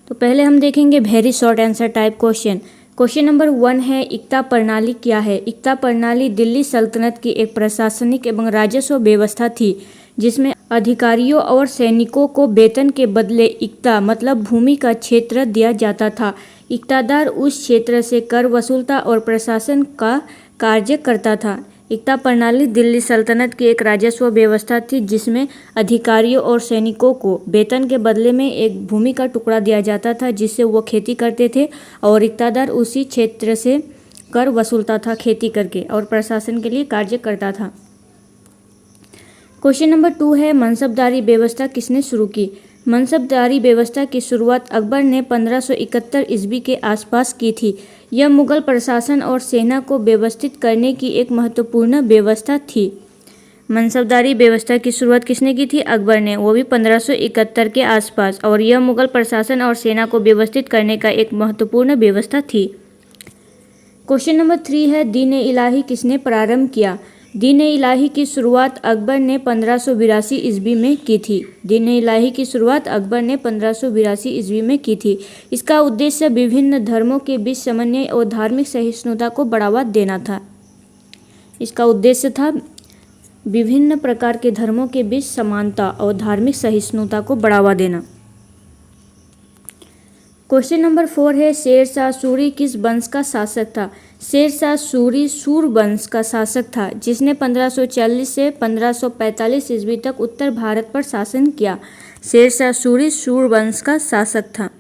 तो पहले हम देखेंगे very short answer type question. Question number 1 है, इक्ता प्रणाली क्या है? इक्ता प्रणाली दिल्ली सल्तनत की एक प्रशासनिक एवं राजस्व व्यवस्था थी जिसमें अधिकारियों और सैनिकों को वेतन के बदले इक्ता मतलब भूमि का क्षेत्र दिया जाता था। इक्तादार उस क्षेत्र से कर वसूलता और प्रशासन का कार्य करता था। इक्ता प्रणाली दिल्ली सल्तनत की एक राजस्व व्यवस्था थी जिसमें अधिकारियों और सैनिकों को वेतन के बदले में एक भूमि का टुकड़ा दिया जाता था जिससे वो खेती करते थे और इक्तादार उसी क्षेत्र से कर वसूलता था खेती करके और प्रशासन के लिए कार्य करता था। क्वेश्चन नंबर 2 है, मनसबदारी व्यवस्था किसने शुरू की? मनसबदारी व्यवस्था की शुरुआत अकबर ने 1571 ईस्वी के आसपास की थी। यह मुगल प्रशासन और सेना को व्यवस्थित करने की एक महत्वपूर्ण व्यवस्था थी। मनसबदारी व्यवस्था की शुरुआत किसने की थी? अकबर ने, वो भी 1571 के आसपास, और यह मुगल प्रशासन और सेना को व्यवस्थित करने का एक महत्वपूर्ण व्यवस्था थी। क्वेश्चन नंबर 3 है, दीन-ए-इलाही किसने प्रारंभ किया? दीन-ए-इलाही की शुरुआत अकबर ने 1582 ईस्वी में की थी। दीन-ए-इलाही की शुरुआत अकबर ने 1582 ईस्वी में की थी। इसका उद्देश्य विभिन्न धर्मों के बीच समन्वय और धार्मिक सहिष्णुता को बढ़ावा देना था। इसका उद्देश्य था विभिन्न प्रकार के धर्मों के बीच समानता और धार्मिक सहिष्णुता को बढ़ावा देना। क्वेश्चन नंबर 4 है, शेरशाह सूरी किस वंश का शासक था? शेरशाह सूरी सूर वंश का शासक था जिसने 1540 से 1545 ईस्वी तक उत्तर भारत पर शासन किया। शेरशाह सूरी सूर वंश का शासक था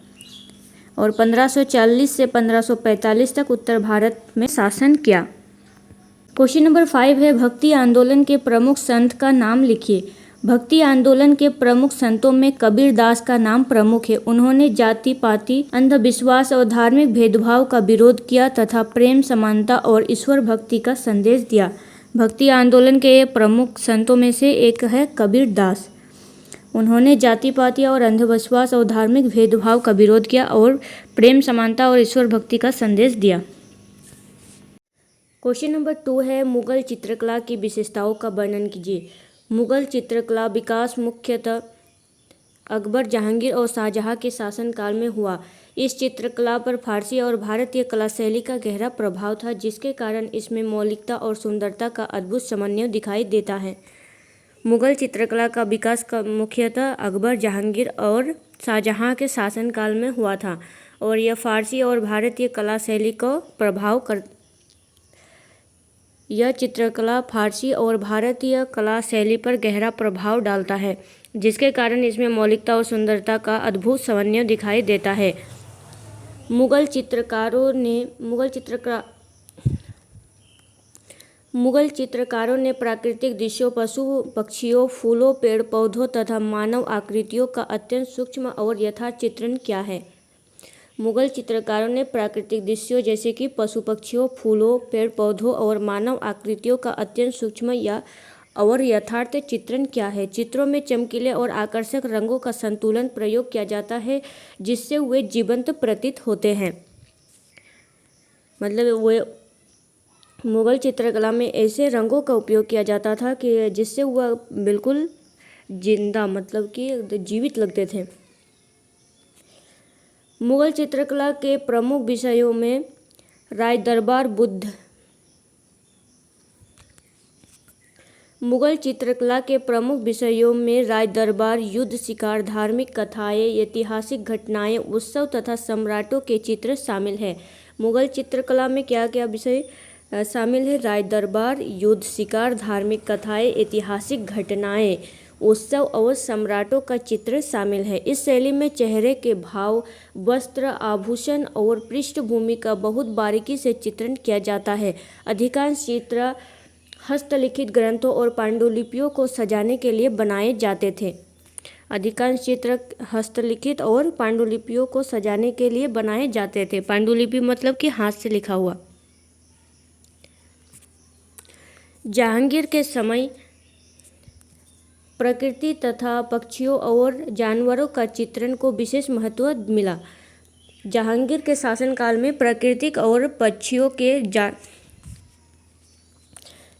और 1540 से 1545 तक उत्तर भारत में शासन किया। क्वेश्चन नंबर 5 है, भक्ति आंदोलन के प्रमुख संत का नाम लिखिए। भक्ति आंदोलन के प्रमुख संतों में कबीर दास का नाम प्रमुख है। उन्होंने जाति पाति, अंधविश्वास और धार्मिक भेदभाव का विरोध किया तथा प्रेम, समानता और ईश्वर भक्ति का संदेश दिया। भक्ति आंदोलन के प्रमुख संतों में से एक है कबीर दास। उन्होंने जाति पाति और अंधविश्वास और धार्मिक भेदभाव का विरोध किया और प्रेम, समानता और ईश्वर भक्ति का संदेश दिया। क्वेश्चन नंबर 2 है, मुगल चित्रकला की विशेषताओं का वर्णन कीजिए। मुगल चित्रकला विकास मुख्यतः अकबर, जहांगीर और शाहजहां के शासनकाल में हुआ। इस चित्रकला पर फारसी और भारतीय कला शैली का गहरा प्रभाव था जिसके कारण इसमें मौलिकता और सुंदरता का अद्भुत समन्वय दिखाई देता है। मुगल चित्रकला का विकास मुख्यतः अकबर, जहांगीर और शाहजहां के शासनकाल में हुआ था और यह फारसी और भारतीय कला शैली को प्रभाव कर यह चित्रकला फारसी और भारतीय कला शैली पर गहरा प्रभाव डालता है जिसके कारण इसमें मौलिकता और सुंदरता का अद्भुत समन्वय दिखाई देता है। मुगल चित्रकारों ने प्राकृतिक दृश्यों, पशु पक्षियों, फूलों, पेड़ पौधों तथा मानव आकृतियों का अत्यंत सूक्ष्म और यथार्थ चित्रण किया है। मुगल चित्रकारों ने प्राकृतिक दृश्यों जैसे कि पशु पक्षियों, फूलों, पेड़ पौधों और मानव आकृतियों का अत्यंत सूक्ष्म और यथार्थ चित्रण किया है। चित्रों में चमकीले और आकर्षक रंगों का संतुलन प्रयोग किया जाता है जिससे वे जीवंत प्रतीत होते हैं। मतलब वे मुगल चित्रकला में ऐसे रंगों का उपयोग किया जाता था कि जिससे वह बिल्कुल जिंदा मतलब कि जीवित लगते थे। मुगल चित्रकला के प्रमुख विषयों में राज दरबार बुद्ध मुगल चित्रकला के प्रमुख विषयों में राज दरबार, युद्ध, शिकार, धार्मिक कथाएं, ऐतिहासिक घटनाएं, उत्सव तथा सम्राटों के चित्र शामिल हैं। मुगल चित्रकला में क्या क्या विषय शामिल है? राज दरबार, युद्ध, शिकार, धार्मिक कथाएं, ऐतिहासिक घटनाएं, उत्सव और सम्राटों का चित्र शामिल है। इस शैली में चेहरे के भाव, वस्त्र, आभूषण और पृष्ठभूमि का बहुत बारीकी से चित्रण किया जाता है। अधिकांश चित्र हस्तलिखित ग्रंथों और पांडुलिपियों को सजाने के लिए बनाए जाते थे। अधिकांश चित्र हस्तलिखित और पांडुलिपियों को सजाने के लिए बनाए जाते थे। पांडुलिपि मतलब कि हाथ से लिखा हुआ। जहांगीर के समय प्रकृति तथा पक्षियों और जानवरों का चित्रण को विशेष महत्व मिला। जहांगीर के शासनकाल में प्राकृतिक और पक्षियों के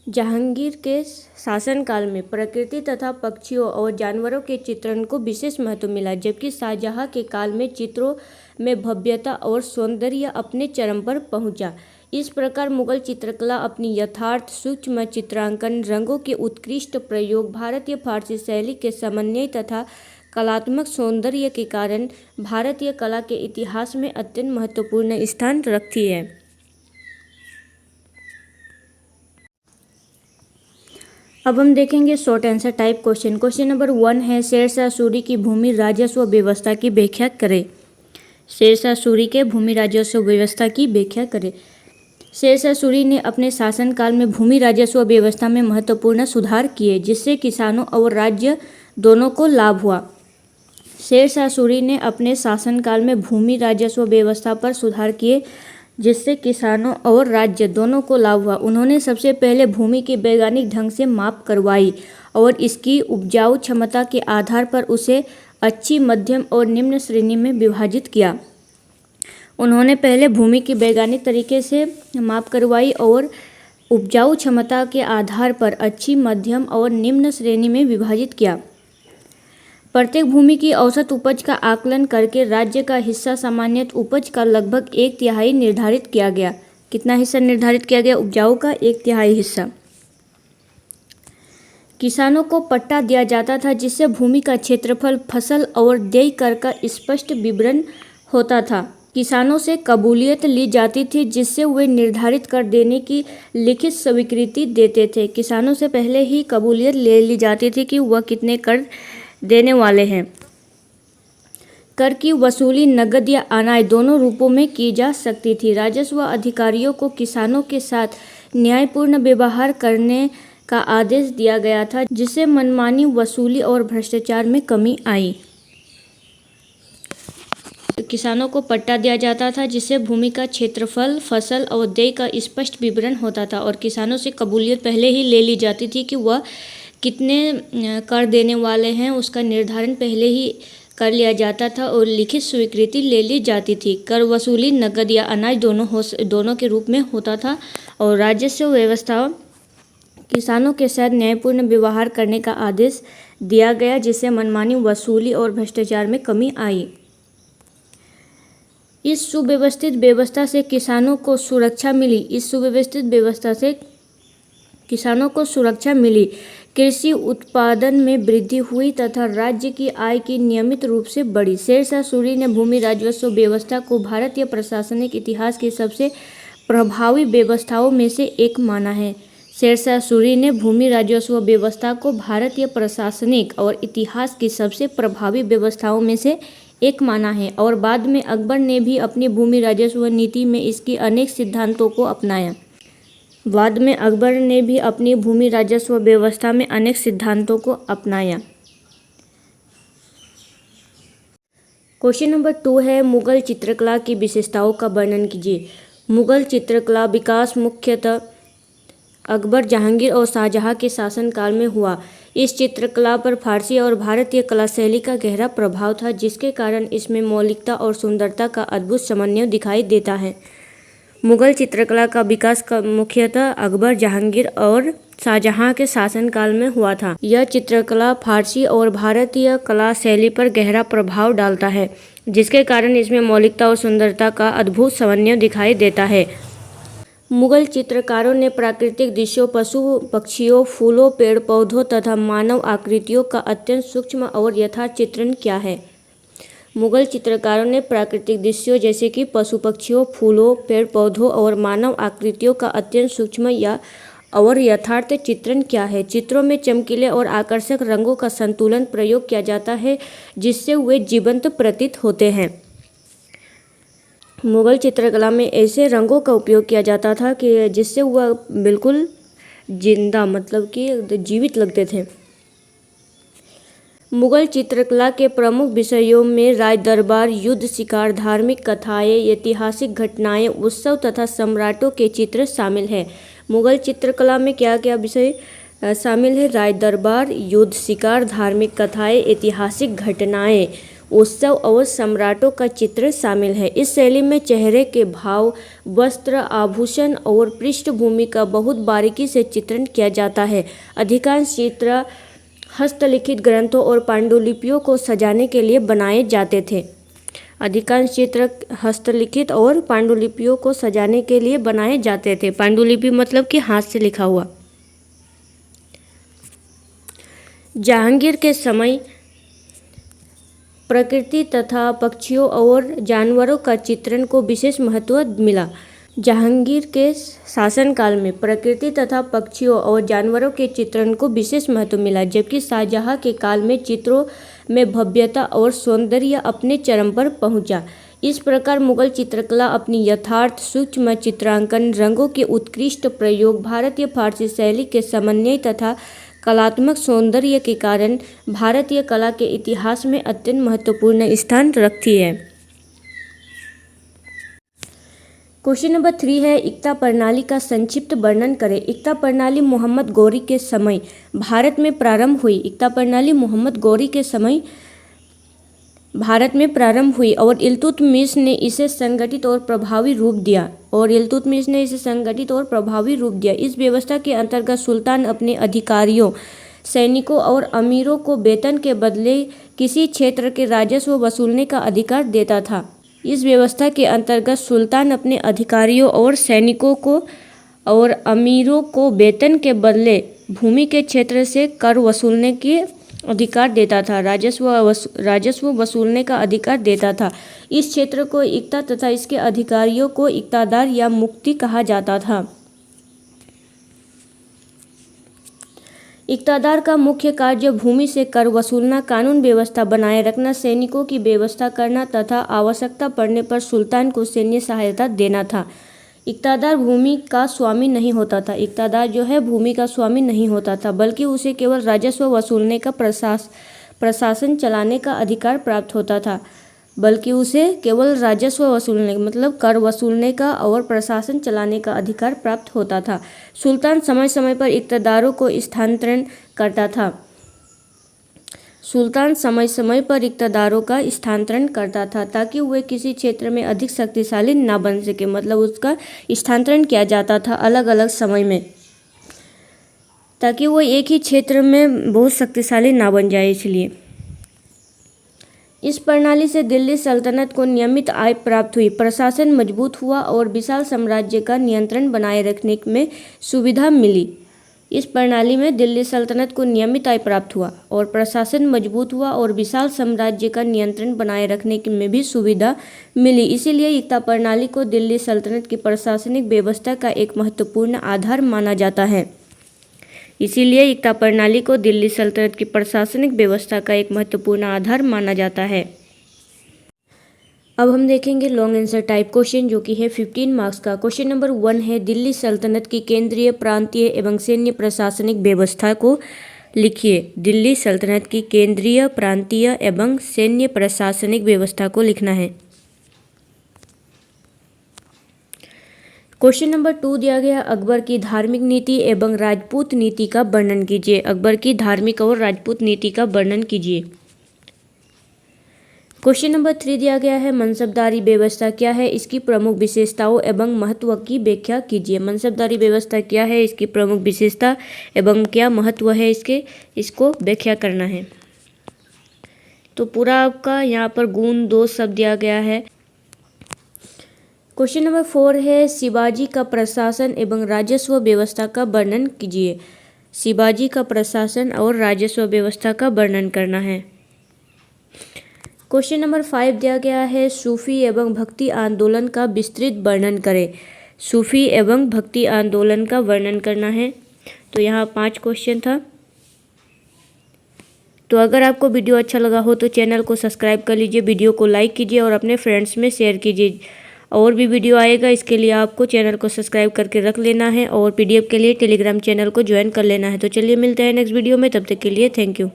जहांगीर के शासनकाल में प्रकृति तथा पक्षियों और जानवरों के चित्रण को विशेष महत्व मिला, जबकि शाहजहां के काल में चित्रों में भव्यता और सौंदर्य अपने चरम पर पहुंचा। इस प्रकार मुगल चित्रकला अपनी यथार्थ सूक्ष्म चित्रांकन, रंगों के उत्कृष्ट प्रयोग, भारतीय फारसी शैली के समन्वय तथा कलात्मक सौंदर्य के कारण भारतीय कला के इतिहास में अत्यंत महत्वपूर्ण स्थान रखती है। अब हम देखेंगे short answer type question. Question number 1 है, शेरशाह सूरी की भूमि राजस्व व्यवस्था की व्याख्या करें। शेरशाह सूरी के भूमि राजस्व व्यवस्था की व्याख्या करें। शेरशाह सूरी ने अपने शासनकाल में भूमि राजस्व व्यवस्था में महत्वपूर्ण सुधार किए, जिससे किसानों और राज्य दोनों को लाभ हुआ। शेरशाह सूरी ने अपने शासनकाल में भूमि राजस्व व्यवस्था पर सुधार किए, जिससे किसानों और राज्य दोनों को लाभ हुआ। उन्होंने सबसे पहले भूमि की वैज्ञानिक ढंग से माप करवाई और इसकी उपजाऊ क्षमता के आधार पर उसे अच्छी, मध्यम और निम्न श्रेणी में विभाजित किया। उन्होंने पहले भूमि की वैज्ञानिक तरीके से माप करवाई और उपजाऊ क्षमता के आधार पर अच्छी, मध्यम और निम्न श्रेणी में विभाजित किया। प्रत्येक भूमि की औसत उपज का आकलन करके राज्य का हिस्सा सामान्यतः उपज का लगभग 1/3 निर्धारित किया गया। कितना हिस्सा निर्धारित किया गया? उपजाऊ का 1/3 हिस्सा। किसानों को पट्टा दिया जाता था, जिससे भूमि का क्षेत्रफल, फसल और देय कर का स्पष्ट विवरण होता था। किसानों से कबूलियत ली जाती थी, जिससे वे निर्धारित कर देने की लिखित स्वीकृति देते थे। किसानों से पहले ही कबूलियत ले ली जाती थी कि वह कितने कर देने वाले हैं। कर की वसूली नकद या अनाज दोनों रूपों में की जा सकती थी। राजस्व अधिकारियों को किसानों के साथ न्यायपूर्ण व्यवहार करने का आदेश दिया गया था, जिससे मनमानी वसूली और भ्रष्टाचार में कमी आई। किसानों को पट्टा दिया जाता था, जिससे भूमि का क्षेत्रफल, फसल और देय का स्पष्ट विवरण होता था, और किसानों से कबूलियत पहले ही ले ली जाती थी कि वह कितने कर देने वाले हैं। उसका निर्धारण पहले ही कर लिया जाता था और लिखित स्वीकृति ले ली जाती थी। कर वसूली नकद या अनाज दोनों के रूप में होता था, और राजस्व व्यवस्था किसानों के साथ न्यायपूर्ण व्यवहार करने का आदेश दिया गया, जिससे मनमानी वसूली और भ्रष्टाचार में कमी आई। इस सुव्यवस्थित व्यवस्था से किसानों को सुरक्षा मिली। कृषि उत्पादन में वृद्धि हुई तथा राज्य की आय की नियमित रूप से बढ़ी। शेरशाह सूरी ने भूमि राजस्व व्यवस्था को भारतीय प्रशासनिक इतिहास की सबसे प्रभावी व्यवस्थाओं में से एक माना है। शेरशाह सूरी ने भूमि राजस्व व्यवस्था को भारतीय प्रशासनिक और इतिहास की सबसे प्रभावी व्यवस्थाओं में से एक माना है, और बाद में अकबर ने भी अपनी भूमि राजस्व नीति में इसकी अनेक सिद्धांतों को अपनाया। क्वेश्चन नंबर 2 है, मुगल चित्रकला की विशेषताओं का वर्णन कीजिए। मुगल चित्रकला विकास मुख्यतः अकबर, जहांगीर और शाहजहां के शासनकाल में हुआ। इस चित्रकला पर फारसी और भारतीय कला शैली का गहरा प्रभाव था, जिसके कारण इसमें मौलिकता और सुंदरता का अद्भुत समन्वय दिखाई देता है। मुगल चित्रकला का विकास मुख्यतः अकबर, जहांगीर और शाहजहां के शासनकाल में हुआ था। यह चित्रकला फारसी और भारतीय कला शैली पर गहरा प्रभाव डालता है, जिसके कारण इसमें मौलिकता और सुंदरता का अद्भुत समन्वय दिखाई देता है। मुगल चित्रकारों ने प्राकृतिक दृश्यों, पशु पक्षियों, फूलों, पेड़ पौधों तथा मानव आकृतियों का अत्यंत सूक्ष्म और यथार्थ चित्रण किया है। मुगल चित्रकारों ने प्राकृतिक दृश्यों जैसे कि पशु पक्षियों, फूलों, पेड़ पौधों और मानव आकृतियों का अत्यंत सूक्ष्म और यथार्थ चित्रण किया है। चित्रों में चमकीले और आकर्षक रंगों का संतुलन प्रयोग किया जाता है, जिससे वे जीवंत प्रतीत होते हैं। मुगल चित्रकला में ऐसे रंगों का उपयोग किया जाता था कि जिससे वह बिल्कुल जिंदा, मतलब कि जीवित लगते थे। मुगल चित्रकला के प्रमुख विषयों में राज दरबार, युद्ध, शिकार, धार्मिक कथाएं, ऐतिहासिक घटनाएं, उत्सव तथा सम्राटों के चित्र शामिल हैं। मुगल चित्रकला में क्या क्या विषय शामिल है? राज दरबार, युद्ध, शिकार, धार्मिक कथाएं, ऐतिहासिक घटनाएं, उत्सव और सम्राटों का चित्र शामिल है। इस शैली में चेहरे के भाव, वस्त्र, आभूषण और पृष्ठभूमि का बहुत बारीकी से चित्रण किया जाता है। अधिकांश चित्र हस्तलिखित ग्रंथों और पांडुलिपियों को सजाने के लिए बनाए जाते थे। अधिकांश चित्र हस्तलिखित और पांडुलिपियों को सजाने के लिए बनाए जाते थे। पांडुलिपि मतलब कि हाथ से लिखा हुआ। जहांगीर के समय प्रकृति तथा पक्षियों और जानवरों का चित्रण को विशेष महत्व मिला। जहांगीर के शासनकाल में प्रकृति तथा पक्षियों और जानवरों के चित्रण को विशेष महत्व मिला, जबकि शाहजहां के काल में चित्रों में भव्यता और सौंदर्य अपने चरम पर पहुंचा। इस प्रकार मुगल चित्रकला अपनी यथार्थ, सूक्ष्म चित्रांकन, रंगों के उत्कृष्ट प्रयोग, भारतीय फारसी शैली के समन्वय तथा कलात्मक सौंदर्य के कारण भारतीय कला के इतिहास में अत्यंत महत्वपूर्ण स्थान रखती है। क्वेश्चन नंबर 3 है, इक्ता प्रणाली का संक्षिप्त वर्णन करें। इक्ता प्रणाली मोहम्मद गौरी के समय भारत में प्रारंभ हुई। इक्ता प्रणाली मोहम्मद गौरी के समय भारत में प्रारंभ हुई और इल्तुतमिश ने इसे संगठित और प्रभावी रूप दिया। इस व्यवस्था के अंतर्गत सुल्तान अपने अधिकारियों, सैनिकों और अमीरों को वेतन के बदले किसी क्षेत्र के राजस्व वसूलने का अधिकार देता था। इस व्यवस्था के अंतर्गत सुल्तान अपने अधिकारियों और सैनिकों को और अमीरों को वेतन के बदले भूमि के क्षेत्र से कर वसूलने के अधिकार देता था, राजस्व वसूलने का अधिकार देता था। इस क्षेत्र को इक्ता तथा इसके अधिकारियों को इक्तादार या मुक्ति कहा जाता था। इक्तादार का मुख्य कार्य भूमि से कर वसूलना, कानून व्यवस्था बनाए रखना, सैनिकों की व्यवस्था करना तथा आवश्यकता पड़ने पर सुल्तान को सैन्य सहायता देना था। इक्तादार भूमि का स्वामी नहीं होता था। इक्तादार जो है भूमि का स्वामी नहीं होता था, बल्कि उसे केवल राजस्व वसूलने का प्रशासन चलाने का अधिकार प्राप्त होता था। मतलब कर वसूलने का और प्रशासन चलाने का अधिकार प्राप्त होता था। सुल्तान समय समय पर इक्तादारों को स्थानांतरण करता था ताकि वे किसी क्षेत्र में अधिक शक्तिशाली ना बन सके। मतलब उसका स्थानांतरण किया जाता था अलग अलग समय में, ताकि वो एक ही क्षेत्र में बहुत शक्तिशाली ना बन जाए। इसलिए इस प्रणाली से दिल्ली सल्तनत को नियमित आय प्राप्त हुई, प्रशासन मजबूत हुआ और विशाल साम्राज्य का नियंत्रण बनाए रखने में सुविधा मिली। इस प्रणाली में दिल्ली सल्तनत को नियमित आय प्राप्त हुआ और प्रशासन मजबूत हुआ और विशाल साम्राज्य का नियंत्रण बनाए रखने में भी सुविधा मिली। इसीलिए इक्ता प्रणाली को दिल्ली सल्तनत की प्रशासनिक व्यवस्था का एक महत्वपूर्ण आधार माना जाता है। अब हम देखेंगे लॉन्ग आंसर टाइप क्वेश्चन, जो कि है 15 मार्क्स का। क्वेश्चन नंबर 1 है, दिल्ली सल्तनत की केंद्रीय, प्रांतीय एवं सैन्य प्रशासनिक व्यवस्था को लिखिए। दिल्ली सल्तनत की केंद्रीय, प्रांतीय एवं सैन्य प्रशासनिक व्यवस्था को लिखना है। क्वेश्चन नंबर 2 दिया गया, अकबर की धार्मिक नीति एवं राजपूत नीति का वर्णन कीजिए। अकबर की धार्मिक और राजपूत नीति का वर्णन कीजिए। क्वेश्चन नंबर 3 दिया गया है, मनसबदारी व्यवस्था क्या है, इसकी प्रमुख विशेषताओं एवं महत्व की व्याख्या कीजिए। मनसबदारी व्यवस्था क्या है, इसकी प्रमुख विशेषता एवं क्या महत्व है इसको व्याख्या करना है। तो पूरा आपका यहाँ पर गुण, दोष सब दिया गया है। क्वेश्चन नंबर 4 है, शिवाजी का प्रशासन एवं राजस्व व्यवस्था का वर्णन कीजिए। शिवाजी का प्रशासन और राजस्व व्यवस्था का वर्णन करना है। क्वेश्चन नंबर 5 दिया गया है, सूफी एवं भक्ति आंदोलन का विस्तृत वर्णन करें। सूफी एवं भक्ति आंदोलन का वर्णन करना है। तो यहाँ 5 क्वेश्चन था। तो अगर आपको वीडियो अच्छा लगा हो तो चैनल को सब्सक्राइब कर लीजिए, वीडियो को लाइक कीजिए और अपने फ्रेंड्स में शेयर कीजिए। और भी वीडियो आएगा, इसके लिए आपको चैनल को सब्सक्राइब करके रख लेना है और PDF के लिए टेलीग्राम चैनल को ज्वाइन कर लेना है। तो चलिए मिलते हैं नेक्स्ट वीडियो में, तब तक के लिए थैंक यू।